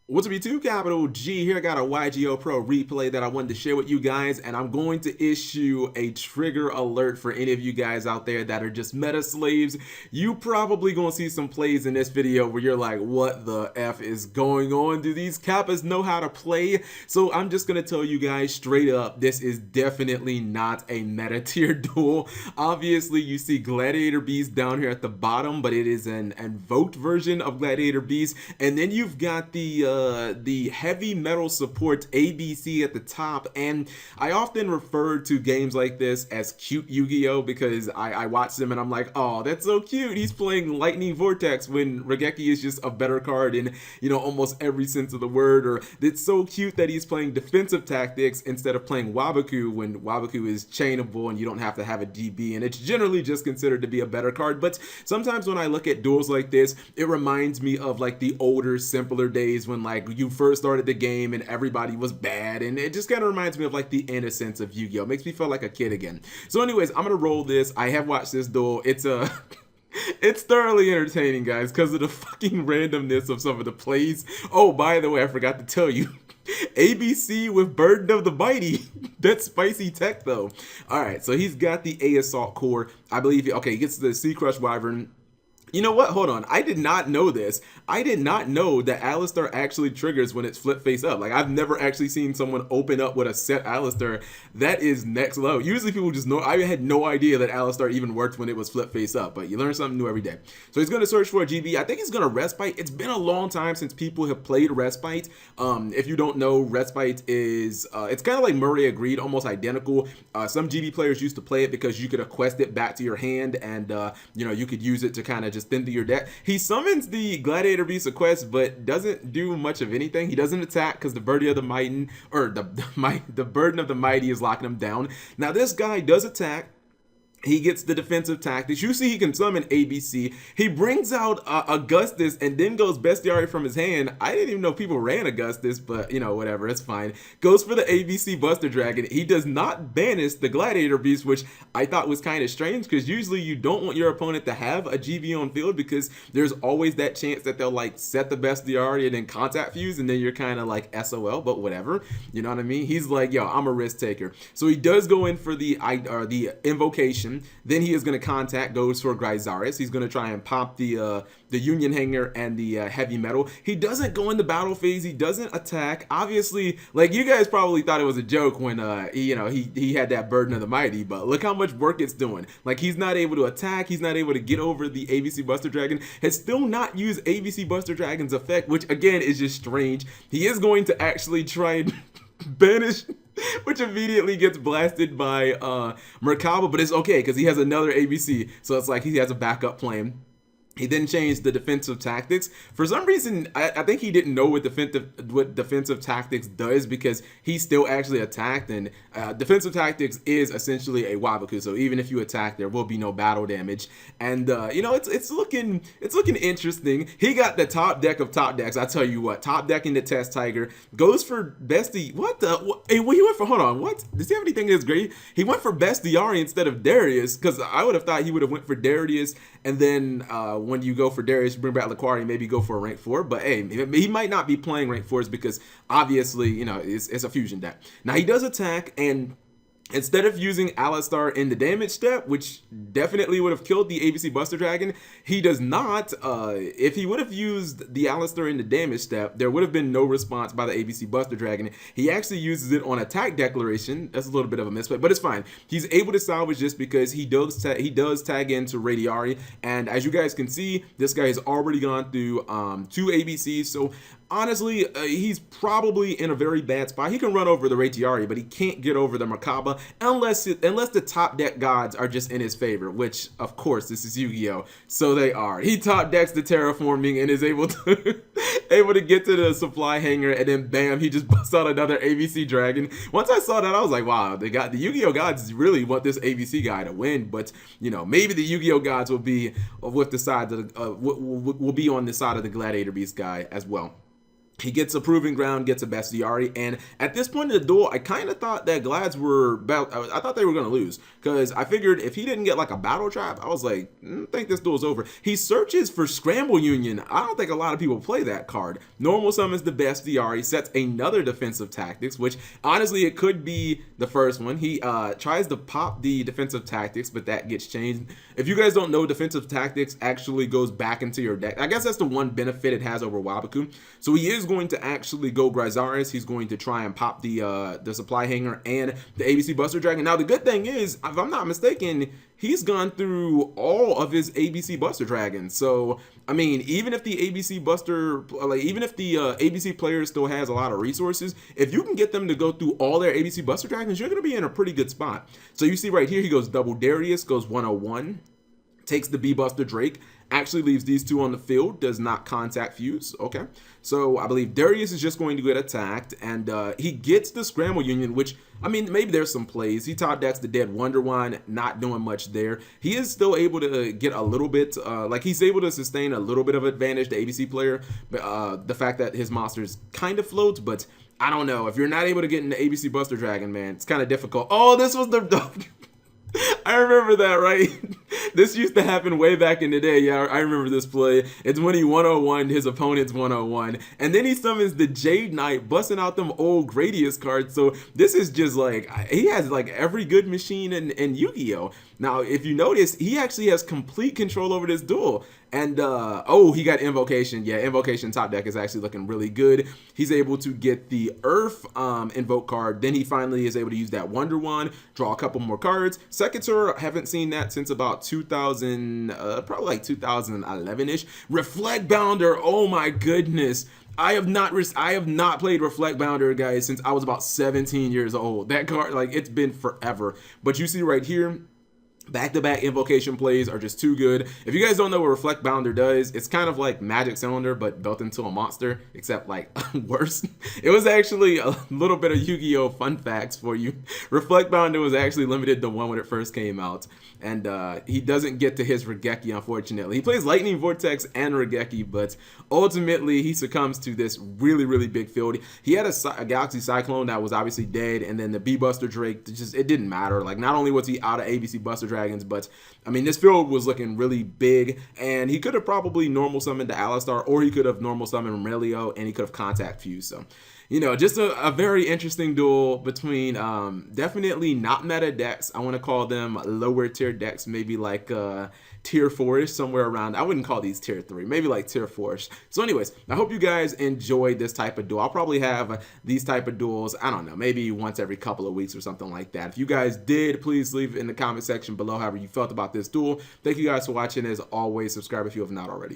What's up YouTube, Capital G here. I got a Yugioh Pro replay that I wanted to share with you guys, and I'm going to issue a trigger alert for any of you guys out there that are just meta slaves. You probably gonna see some plays in this video where you're like, what the F is going on? Do these Kappas know how to play? So I'm just gonna tell you guys straight up, this is definitely not a meta tier duel. Obviously you see Gladiator Beast down here at the bottom, but it is an invoked version of Gladiator Beast, and then you've got the heavy metal support ABC at the top. And I often refer to games like this as cute Yu-Gi-Oh, because I watch them and I'm like, oh, that's so cute, he's playing Lightning Vortex, when Regeki is just a better card in, you know, almost every sense of the word. Or it's so cute that he's playing defensive tactics instead of playing Waboku, when Waboku is chainable and you don't have to have a DB, and it's generally just considered to be a better card. But sometimes when I look at duels like this, it reminds me of like the older, simpler days when like you first started the game and everybody was bad, and it just kind of reminds me of like the innocence of Yu-Gi-Oh. Makes me feel like a kid again. So anyways, I'm gonna roll this. I have watched this duel. It's a it's thoroughly entertaining, guys, because of the fucking randomness of some of the plays. Oh, by the way, I forgot to tell you, ABC with Burden of the Mighty. That's spicy tech though. All right, so he's got the A Assault Core, I believe. Okay, he gets the Sea Crush Wyvern. You know what? Hold on. I did not know this. I did not know that Alistar actually triggers when it's flip face up. Like, I've never actually seen someone open up with a set Alistar. That is next level. Usually people just know. I had no idea that Alistar even worked when it was flip face up, but you learn something new every day. So he's going to search for a GB. I think he's going to Respite. It's been a long time since people have played Respite. If you don't know, Respite is, it's kind of like Murray Agreed, almost identical. Some GB players used to play it because you could quest it back to your hand, and, you know, you could use it to kind of just thin through your deck. He summons the Gladiator Beast quest, but doesn't do much of anything. He doesn't attack because the Burden of the Mighty, or the Burden of the Mighty is locking him down. Now this guy does attack. He gets the defensive tactics. You see he can summon ABC. He brings out Augustus and then goes Bestiary from his hand. I didn't even know people ran Augustus, but you know, whatever, it's fine. Goes for the ABC Buster Dragon. He does not banish the Gladiator Beast, which I thought was kind of strange, because usually you don't want your opponent to have a GB on field, because there's always that chance that they'll like set the Bestiary and then contact fuse, and then you're kind of like SOL, but whatever. You know what I mean? He's like, yo, I'm a risk taker. So he does go in for the invocation. Then he is going to contact, goes for Gryzaris. He's going to try and pop the Union Hanger and the heavy metal. He doesn't go in the battle phase. He doesn't attack. Obviously, like, you guys probably thought it was a joke when he had that Burden of the Mighty, but look how much work it's doing. Like, he's not able to attack. He's not able to get over the ABC Buster Dragon. Has still not used ABC Buster Dragon's effect, which again is just strange. He is going to actually try and banish, which immediately gets blasted by Merkaba, but it's okay because he has another ABC, so it's like he has a backup plan. He then changed the defensive tactics. For some reason, I think he didn't know what defensive tactics does, because he still actually attacked, and defensive tactics is essentially a Waboku. So even if you attack, there will be no battle damage. And you know, it's looking interesting. He got the top deck of top decks. I tell you what, top deck in the Test Tiger, goes for Bestie. What the? Hey, well, he went for, hold on, what? Does he have anything that's great? He went for Bestiari instead of Darius, because I would have thought he would have went for Darius, and then when you go for Darius, bring back Laquari, maybe go for a rank 4. But hey, he might not be playing rank 4s because obviously, you know, it's a fusion deck. Now he does attack, and instead of using Alistar in the damage step, which definitely would have killed the ABC Buster Dragon, he does not. If he would have used the Alistar in the damage step, there would have been no response by the ABC Buster Dragon. He actually uses it on attack declaration. That's a little bit of a misplay, but it's fine. He's able to salvage this because he does tag into Radiari, and as you guys can see, this guy has already gone through 2 ABCs. So honestly, he's probably in a very bad spot. He can run over the Ratiari, but he can't get over the Merkaba unless the top deck gods are just in his favor, which of course this is Yu-Gi-Oh, so they are. He top decks the terraforming and is able to get to the supply hanger, and then bam, he just busts out another ABC Dragon. Once I saw that, I was like, wow, the Yu-Gi-Oh gods really want this ABC guy to win. But you know, maybe the Yu-Gi-Oh gods will be with the side of will be on the side of the Gladiator Beast guy as well. He gets a proving ground, gets a bestiary, and at this point in the duel, I kind of thought that Glads were about, I thought they were going to lose, because I figured if he didn't get like a battle trap, I was like, I think this duel's over. He searches for Scramble Union. I don't think a lot of people play that card. Normal summons the bestiary, sets another defensive tactics, which honestly, it could be the first one. He tries to pop the defensive tactics, but that gets changed. If you guys don't know, defensive tactics actually goes back into your deck. I guess that's the one benefit it has over Waboku. So he is going to actually go Gryzaris. He's going to try and pop the supply hanger and the ABC Buster Dragon. Now the good thing is, if I'm not mistaken, he's gone through all of his ABC Buster Dragons. So I mean, even if the ABC Buster, like even if the ABC player still has a lot of resources, if you can get them to go through all their ABC Buster Dragons, you're going to be in a pretty good spot. So you see right here, he goes double Darius, goes 101. Takes the B-Buster Drake, actually leaves these two on the field, does not contact Fuse. Okay, so I believe Darius is just going to get attacked, and he gets the Scramble Union, which, I mean, maybe there's some plays. He top decks the Dead Wonder Wine, not doing much there. He is still able to get a little bit, like he's able to sustain a little bit of advantage, the ABC player, but the fact that his monsters kind of float, but I don't know. If you're not able to get in the ABC Buster Dragon, man, it's kind of difficult. Oh, this was the... I remember that, right? This used to happen way back in the day. Yeah, I remember this play. It's when he 101 his opponent's 101, and then he summons the Jade Knight, busting out them old Gradius cards. So this is just like, he has like every good machine in Yu-Gi-Oh! Now, if you notice, he actually has complete control over this duel. And, oh, he got Invocation. Yeah, Invocation top deck is actually looking really good. He's able to get the Earth Invoke card. Then he finally is able to use that Wonder Wand, draw a couple more cards. Second tour, haven't seen that since about 2000, probably like 2011-ish. Reflect Bounder, oh my goodness. I have not played Reflect Bounder, guys, since I was about 17 years old. That card, like, it's been forever. But you see right here, back-to-back invocation plays are just too good. If you guys don't know what Reflect Bounder does, it's kind of like Magic Cylinder, but built into a monster, except like worse. It was actually a little bit of Yu-Gi-Oh! Fun facts for you. Reflect Bounder was actually limited to one when it first came out, and he doesn't get to his Regeki, unfortunately. He plays Lightning Vortex and Regeki, but ultimately he succumbs to this really, really big field. He had a Galaxy Cyclone that was obviously dead, and then the B-Buster Drake, it didn't matter. Like, not only was he out of ABC Buster Dragons, but I mean, this field was looking really big, and he could have probably normal summoned the Alistar, or he could have normal summoned Relio, and he could have contact Fuse. So, you know, just a very interesting duel between definitely not meta decks. I want to call them lower tier decks, maybe like tier 4-ish, somewhere around. I wouldn't call these tier 3, maybe like tier 4-ish. So anyways, I hope you guys enjoyed this type of duel. I'll probably have these type of duels, I don't know, maybe once every couple of weeks or something like that. If you guys did, please leave in the comment section below however you felt about this duel. Thank you guys for watching. As always, subscribe if you have not already.